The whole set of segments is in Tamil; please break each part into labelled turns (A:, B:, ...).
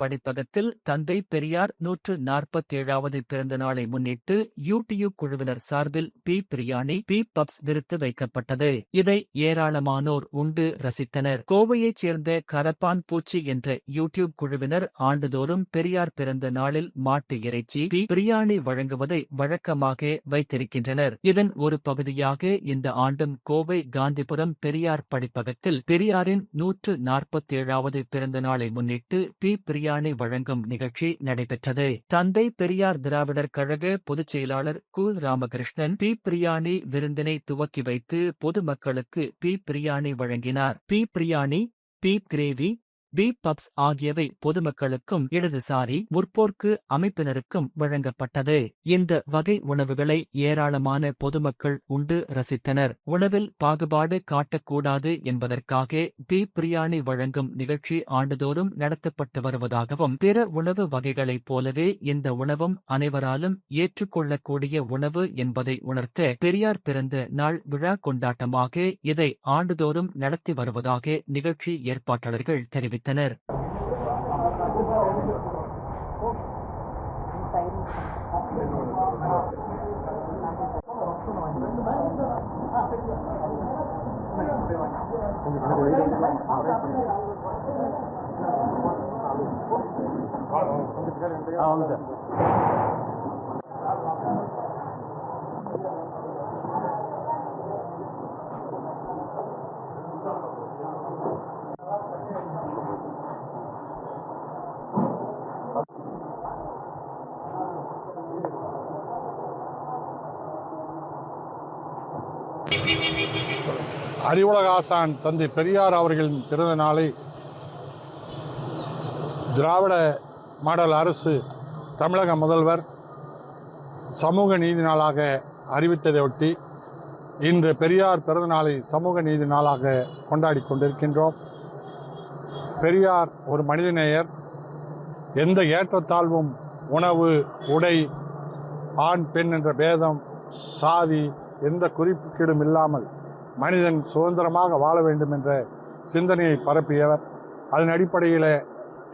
A: படிப்பகத்தில் தந்தை பெரியார் 147வது பிறந்த நாளை முன்னிட்டு யூடியூப் குழுவினர் சார்பில் பிரியாணி பப்ஸ் விருத்து வைக்கப்பட்டது. இதை ஏராளமானோர் உண்டு ரசித்தனர். கோவையைச் சேர்ந்த கரப்பான் பூச்சி என்ற யூடியூப் குழுவினர் ஆண்டுதோறும் பெரியார் பிறந்த நாளில் மாட்டு இறைச்சி பிரியாணி வழங்குவதை வழக்கமாக வைத்திருக்கின்றனர். இதன் ஒரு பகுதியாக இந்த ஆண்டும் கோவை காந்திபுரம் பெரியார் படிப்பகத்தில் பெரியாரின் 147வது பிறந்த நாளை முன்னிட்டு பிரியாணி வழங்கும் நிகழ்ச்சி நடைபெற்றது. தந்தை பெரியார் திராவிடர் கழக பொதுச் செயலாளர் கு. ராமகிருஷ்ணன் பிரியாணி விருந்தினை துவக்கி வைத்து பொதுமக்களுக்கு பிரியாணி வழங்கினார். பிரியாணி, கிரேவி, பப்ஸ் ஆகியவை பொதுமக்களுக்கும் இடதுசாரி முற்போக்கு அமைப்பினருக்கும் வழங்கப்பட்டது. இந்த வகை உணவுகளை ஏராளமான பொதுமக்கள் உண்டு ரசித்தனர். உணவில் பாகுபாடு காட்டக்கூடாது என்பதற்காக பிரியாணி வழங்கும் நிகழ்ச்சி ஆண்டுதோறும் நடத்தப்பட்டு வருவதாகவும், பிற உணவு வகைகளைப் போலவே இந்த உணவும் அனைவராலும் ஏற்றுக்கொள்ளக்கூடிய உணவு என்பதை உணர்த்த பெரியார் பிறந்த நாள் விழா கொண்டாட்டமாக இதை ஆண்டுதோறும் நடத்தி வருவதாக நிகழ்ச்சி ஏற்பாட்டாளர்கள் தெரிவித்தனர்.
B: அறிவுலக ஆசான் தந்தை பெரியார் அவர்களின் பிறந்த நாளை திராவிட மாடல் அரசு தமிழக முதல்வர் சமூக நீதி நாளாக அறிவித்ததையொட்டி இன்று பெரியார் பிறந்த நாளை சமூக நீதி நாளாக கொண்டாடி கொண்டிருக்கின்றோம். பெரியார் ஒரு மனிதநேயர். எந்த ஏற்றத்தாழ்வும், உணவு, உடை, ஆண் பெண் என்ற பேதம், சாதி எந்த குறிப்பீடும் இல்லாமல் மனிதன் சுதந்திரமாக வாழ வேண்டும் என்ற சிந்தனையை பரப்பியவர். அதன் அடிப்படையில்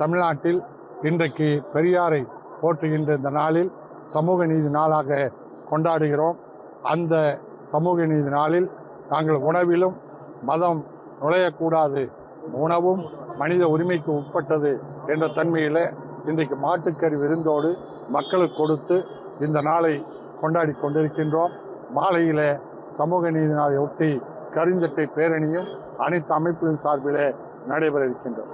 B: தமிழ்நாட்டில் இன்றைக்கு பெரியாரை போற்றுகின்ற இந்த நாளில் சமூக நீதி நாளாக கொண்டாடுகிறோம். அந்த சமூக நீதி நாளில் நாங்கள் உணவிலும் மதம் நுழையக்கூடாது, உணவும் மனித உரிமைக்கு உட்பட்டது என்ற தன்மையில் இன்றைக்கு மாட்டுக்கறி விருந்தோடு மக்களுக்கு கொடுத்து இந்த நாளை கொண்டாடி கொண்டிருக்கின்றோம். மாலையில் சமூக நீதி நாளை ஒட்டி கருஞ்சட்டை பேரணியும் அனைத்து அமைப்புகளின் சார்பிலே நடைபெற இருக்கின்றோம்.